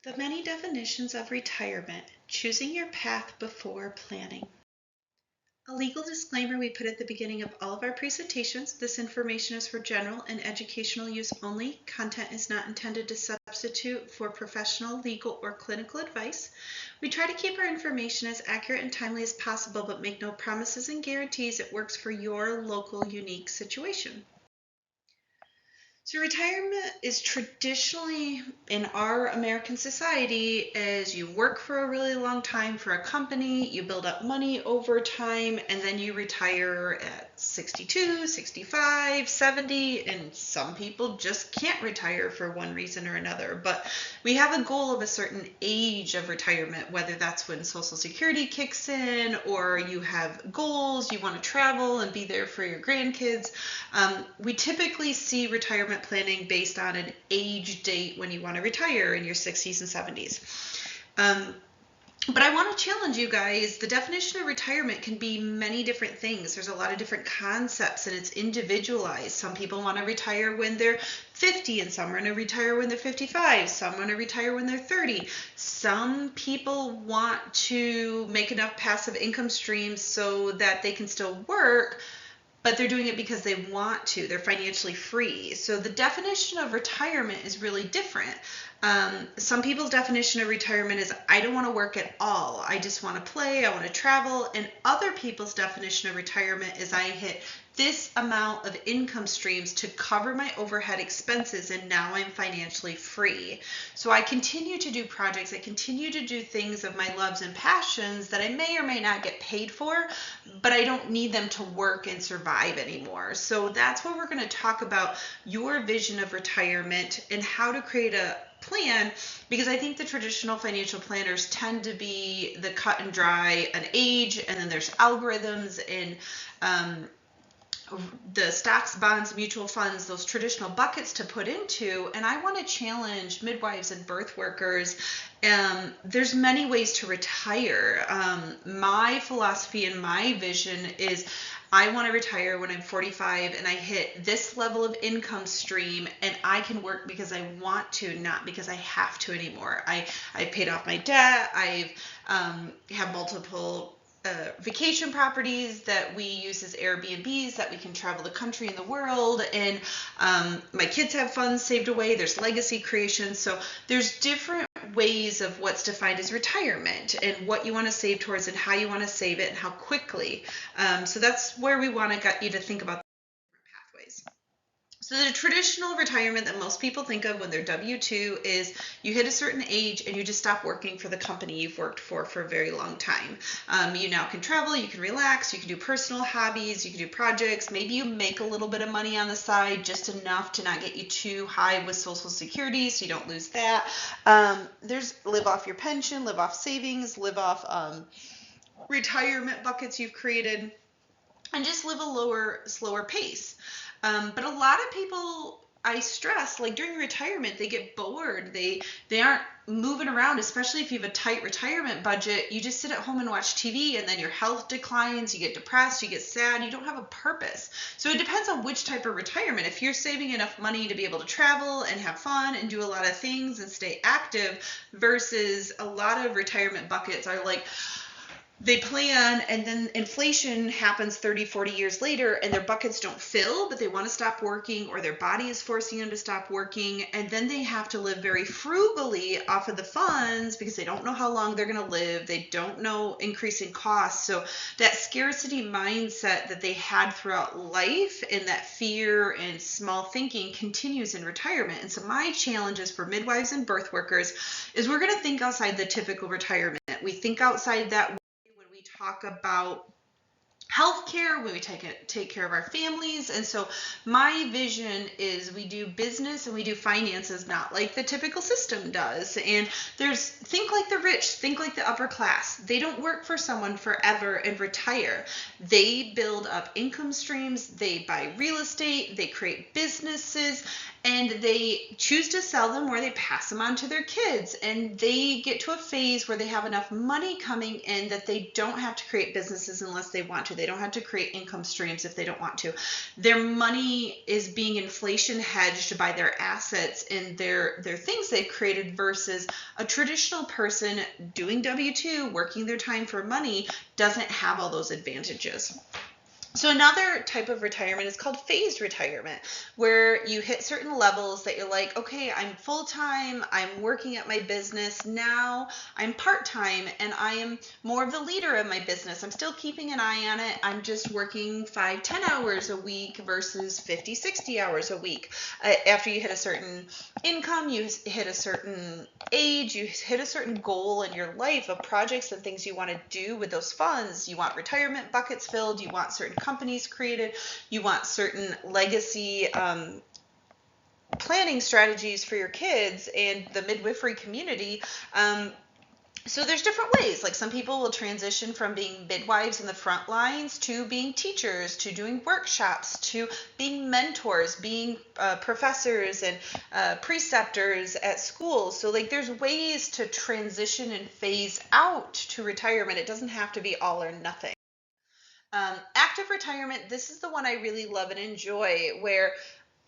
The many definitions of retirement, choosing your path before planning. A legal disclaimer we put at the beginning of all of our presentations. This information is for general and educational use only. Content is not intended to substitute for professional, legal, or clinical advice. We try to keep our information as accurate and timely as possible, but make no promises and guarantees it works for your local unique situation. So retirement is traditionally in our American society as you work for a really long time for a company, you build up money over time, and then you retire at 62, 65, 70, and some people just can't retire for one reason or another. But we have a goal of a certain age of retirement, whether that's when Social Security kicks in or you have goals, you want to travel and be there for your grandkids. We typically see retirement planning based on an age date when you want to retire in your 60s and 70s. But I want to challenge you guys. The definition of retirement can be many different things. There's a lot of different concepts and it's individualized. Some people want to retire when they're 50 and some want to retire when they're 55. Some want to retire when they're 30. Some people want to make enough passive income streams so that they can still work, but they're doing it because they want to. They're financially free. So the definition of retirement is really different. Some people's definition of retirement is, I don't want to work at all. I just want to play. I want to travel. And other people's definition of retirement is, I hit this amount of income streams to cover my overhead expenses, and now I'm financially free. So I continue to do projects. I continue to do things of my loves and passions that I may or may not get paid for, but I don't need them to work and survive anymore. So that's what we're going to talk about, your vision of retirement and how to create a plan, because I think the traditional financial planners tend to be the cut and dry, an age, and then there's algorithms and the stocks, bonds, mutual funds, those traditional buckets to put into. And I want to challenge midwives and birth workers. There's many ways to retire. My philosophy and my vision is, I want to retire when I'm 45 and I hit this level of income stream and I can work because I want to, not because I have to anymore. I paid off my debt. I've have multiple vacation properties that we use as Airbnbs that we can travel the country and the world, and my kids have funds saved away. There's legacy creation. So there's different ways of what's defined as retirement and what you want to save towards and how you want to save it and how quickly. So that's where we want to get you to think about different pathways. So the traditional retirement that most people think of when they're W-2 is you hit a certain age and you just stop working for the company you've worked for a very long time. You now can travel, you can relax, you can do personal hobbies, you can do projects. Maybe you make a little bit of money on the side, just enough to not get you too high with Social Security so you don't lose that. There's live off your pension, live off savings, live off retirement buckets you've created, and just live a slower pace. But a lot of people, I stress, like during retirement, they get bored. They aren't moving around, especially if you have a tight retirement budget. You just sit at home and watch TV, and then your health declines, you get depressed, you get sad, you don't have a purpose. So it depends on which type of retirement. If you're saving enough money to be able to travel and have fun and do a lot of things and stay active, versus a lot of retirement buckets are like, they plan and then inflation happens 30, 40 years later and their buckets don't fill, but they want to stop working, or their body is forcing them to stop working. And then they have to live very frugally off of the funds because they don't know how long they're going to live. They don't know increasing costs. So that scarcity mindset that they had throughout life and that fear and small thinking continues in retirement. And so my challenges for midwives and birth workers is we're going to think outside the typical retirement. We think outside that talk about healthcare, when we take care of our families. And so my vision is we do business and we do finances not like the typical system does. And think like the rich, think like the upper class. They don't work for someone forever and retire. They build up income streams, they buy real estate, they create businesses, and they choose to sell them or they pass them on to their kids, and they get to a phase where they have enough money coming in that they don't have to create businesses unless they want to. They don't have to create income streams if they don't want to. Their money is being inflation hedged by their assets and their things they've created, versus a traditional person doing W-2, working their time for money, doesn't have all those advantages. So another type of retirement is called phased retirement, where you hit certain levels that you're like, okay, I'm full-time, I'm working at my business. Now I'm part-time and I am more of the leader of my business. I'm still keeping an eye on it. I'm just working 5-10 hours a week versus 50-60 hours a week. After you hit a certain income, you hit a certain age, you hit a certain goal in your life of projects and things you want to do with those funds. You want retirement buckets filled, you want certain companies created, you want certain legacy planning strategies for your kids and the midwifery community. So there's different ways. Like some people will transition from being midwives in the front lines to being teachers, to doing workshops, to being mentors, being professors and preceptors at schools. So like there's ways to transition and phase out to retirement. It doesn't have to be all or nothing. Active retirement, this is the one I really love and enjoy, where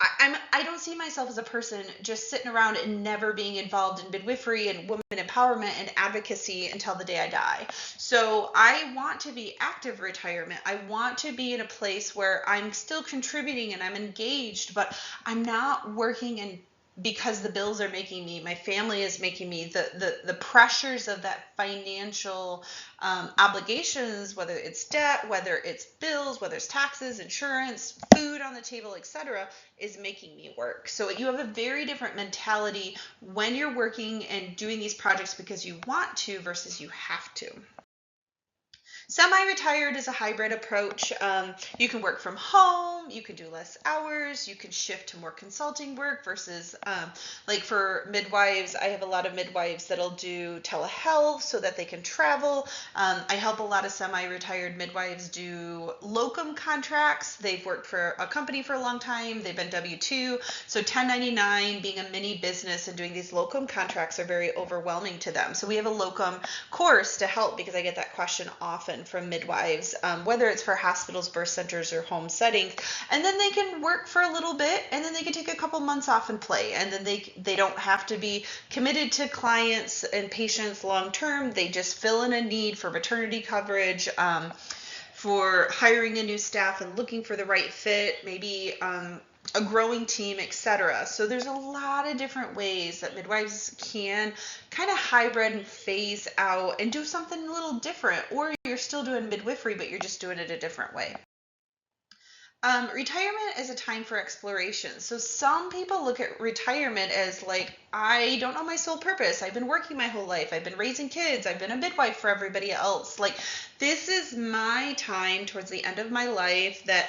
I don't see myself as a person just sitting around and never being involved in midwifery and women empowerment and advocacy until the day I die. So I want to be active retirement. I want to be in a place where I'm still contributing and I'm engaged, but I'm not working and because the bills are making me, my family is making me, the pressures of that financial obligations, whether it's debt, whether it's bills, whether it's taxes, insurance, food on the table, etc., is making me work. So you have a very different mentality when you're working and doing these projects because you want to versus you have to. Semi-retired is a hybrid approach. You can work from home, you can do less hours, you can shift to more consulting work versus like for midwives, I have a lot of midwives that'll do telehealth so that they can travel. I help a lot of semi-retired midwives do locum contracts. They've worked for a company for a long time, they've been W-2, so 1099, being a mini business and doing these locum contracts are very overwhelming to them. So we have a locum course to help, because I get that question often from midwives, whether it's for hospitals, birth centers, or home settings. And then they can work for a little bit, and then they can take a couple months off and play. And then they don't have to be committed to clients and patients long term. They just fill in a need for maternity coverage, for hiring a new staff and looking for the right fit, maybe a growing team, etc. So there's a lot of different ways that midwives can kind of hybrid and phase out and do something a little different, or you're still doing midwifery, but you're just doing it a different way. Retirement is a time for exploration. So some people look at retirement as like, I don't know my sole purpose. I've been working my whole life. I've been raising kids. I've been a midwife for everybody else. Like, this is my time towards the end of my life that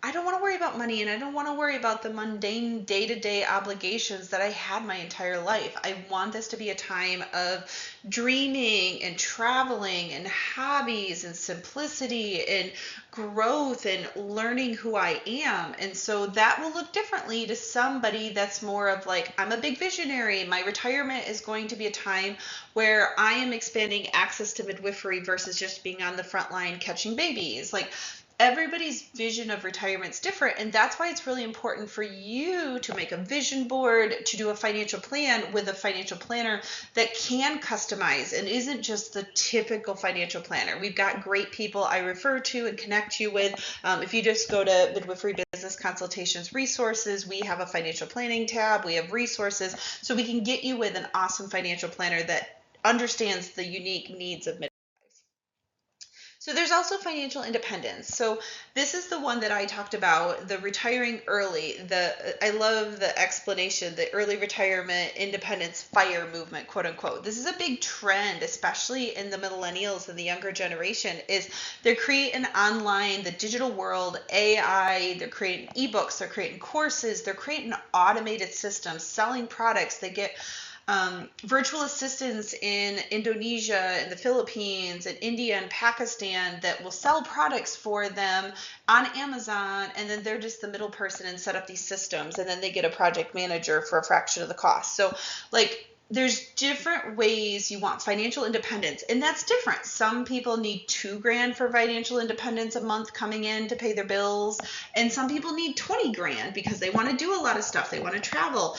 I don't want to worry about money, and I don't want to worry about the mundane day-to-day obligations that I had my entire life. I want this to be a time of dreaming and traveling and hobbies and simplicity and growth and learning who I am. And so that will look differently to somebody that's more of like, I'm a big visionary. My retirement is going to be a time where I am expanding access to midwifery versus just being on the front line catching babies. Like, everybody's vision of retirement is different, and that's why it's really important for you to make a vision board, to do a financial plan with a financial planner that can customize and isn't just the typical financial planner. We've got great people I refer to and connect you with. If you just go to Midwifery Business Consultations resources, we have a financial planning tab, we have resources, so we can get you with an awesome financial planner that understands the unique needs of midwives. So there's also financial independence. So this is the one that I talked about, the retiring early. I love the explanation, the early retirement independence FIRE movement, quote unquote. This is a big trend, especially in the millennials and the younger generation, is they're creating online, the digital world, AI, they're creating ebooks, they're creating courses, they're creating automated systems, selling products. They get virtual assistants in Indonesia and the Philippines and India and Pakistan that will sell products for them on Amazon, and then they're just the middle person and set up these systems, and then they get a project manager for a fraction of the cost. So like there's different ways you want financial independence, and that's different. Some people need $2,000 for financial independence a month coming in to pay their bills, and some people need $20,000 because they want to do a lot of stuff. They want to travel.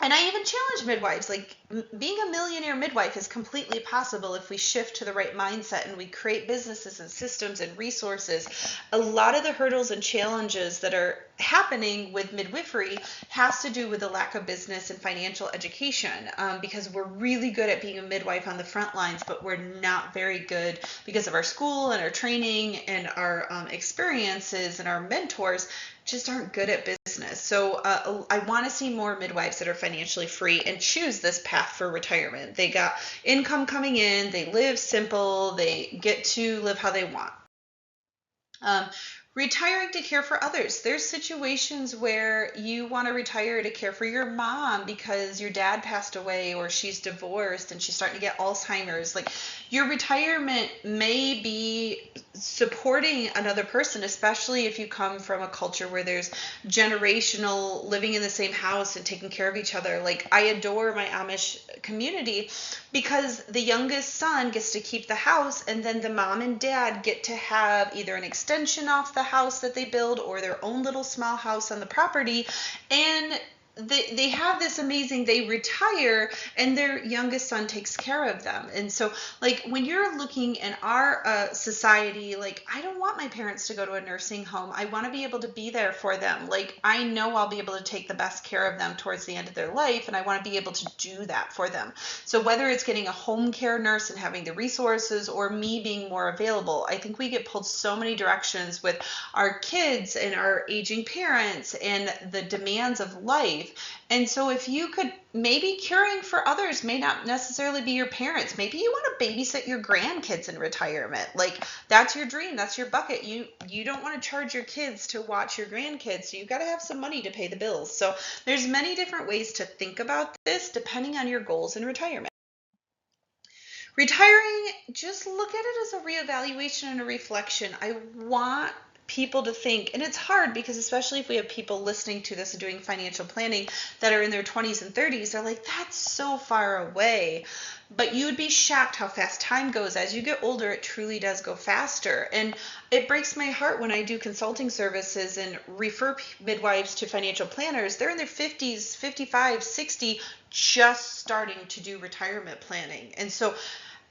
And I even challenge midwives, like being a millionaire midwife is completely possible if we shift to the right mindset and we create businesses and systems and resources. A lot of the hurdles and challenges that are happening with midwifery has to do with the lack of business and financial education, because we're really good at being a midwife on the front lines, but we're not very good because of our school and our training and our experiences, and our mentors just aren't good at business. So I want to see more midwives that are financially free and choose this path for retirement. They got income coming in, they live simple, they get to live how they want. Retiring to care for others. There's situations where you want to retire to care for your mom because your dad passed away or she's divorced and she's starting to get Alzheimer's. Like your retirement may be supporting another person, especially if you come from a culture where there's generational living in the same house and taking care of each other. Like I adore my Amish community because the youngest son gets to keep the house, and then the mom and dad get to have either an extension off the house that they build or their own little small house on the property. And they have this amazing, they retire and their youngest son takes care of them. And so like when you're looking in our society, like I don't want my parents to go to a nursing home. I want to be able to be there for them. Like I know I'll be able to take the best care of them towards the end of their life, and I want to be able to do that for them. So whether it's getting a home care nurse and having the resources, or me being more available, I think we get pulled so many directions with our kids and our aging parents and the demands of life. And so if you could, maybe caring for others may not necessarily be your parents. Maybe you want to babysit your grandkids in retirement. Like that's your dream, that's your bucket. You don't want to charge your kids to watch your grandkids, so you've got to have some money to pay the bills. So there's many different ways to think about this depending on your goals in retirement. Retiring, just look at it as a reevaluation and a reflection. I want people to think, and it's hard because especially if we have people listening to this and doing financial planning that are in their 20s and 30s, they're like, that's so far away. But you would be shocked how fast time goes. As you get older, it truly does go faster. And it breaks my heart when I do consulting services and refer midwives to financial planners. They're in their 50s, 55, 60, just starting to do retirement planning. And so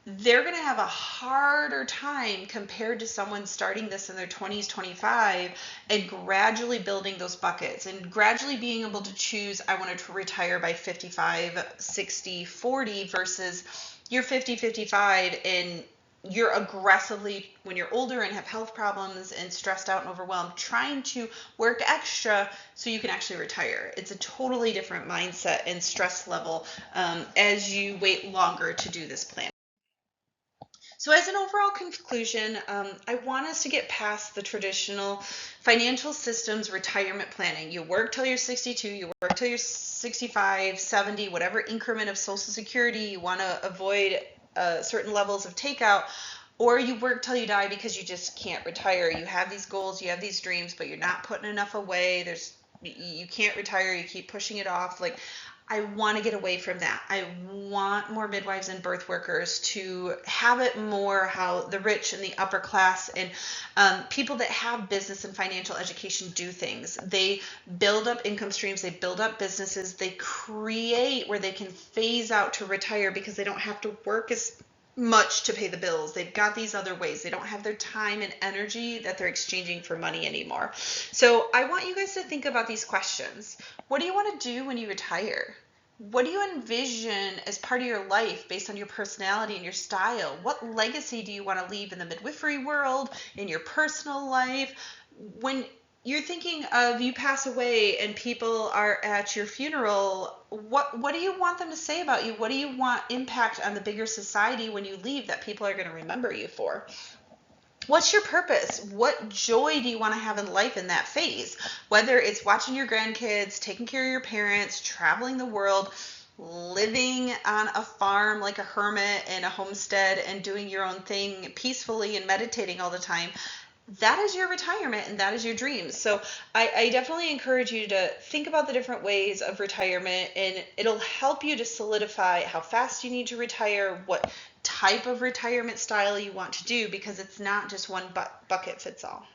they're going to have a harder time compared to someone starting this in their 20s, 25, and gradually building those buckets and gradually being able to choose, I want to retire by 55, 60, 40 versus you're 50, 55 and you're aggressively, when you're older and have health problems and stressed out and overwhelmed, trying to work extra so you can actually retire. It's a totally different mindset and stress level as you wait longer to do this plan. So as an overall conclusion, I want us to get past the traditional financial systems retirement planning. You work till you're 62, you work till you're 65, 70, whatever increment of Social Security you want to avoid certain levels of takeout, or you work till you die because you just can't retire. You have these goals, you have these dreams, but you're not putting enough away. You can't retire, you keep pushing it off. Like, I want to get away from that. I want more midwives and birth workers to have it more how the rich and the upper class and people that have business and financial education do things. They build up income streams, they build up businesses, they create where they can phase out to retire because they don't have to work as much to pay the bills. They've got these other ways. They don't have their time and energy that they're exchanging for money anymore. So I want you guys to think about these questions. What do you want to do when you retire? What do you envision as part of your life based on your personality and your style? What legacy do you want to leave in the midwifery world, in your personal life? When you're thinking of you pass away and people are at your funeral, what do you want them to say about you? What do you want impact on the bigger society when you leave that people are going to remember you for? What's your purpose? What joy do you want to have in life in that phase? Whether it's watching your grandkids, taking care of your parents, traveling the world, living on a farm like a hermit in a homestead and doing your own thing peacefully and meditating all the time, that is your retirement and that is your dreams. So I definitely encourage you to think about the different ways of retirement, and it'll help you to solidify how fast you need to retire, what type of retirement style you want to do, because it's not just one bucket fits all.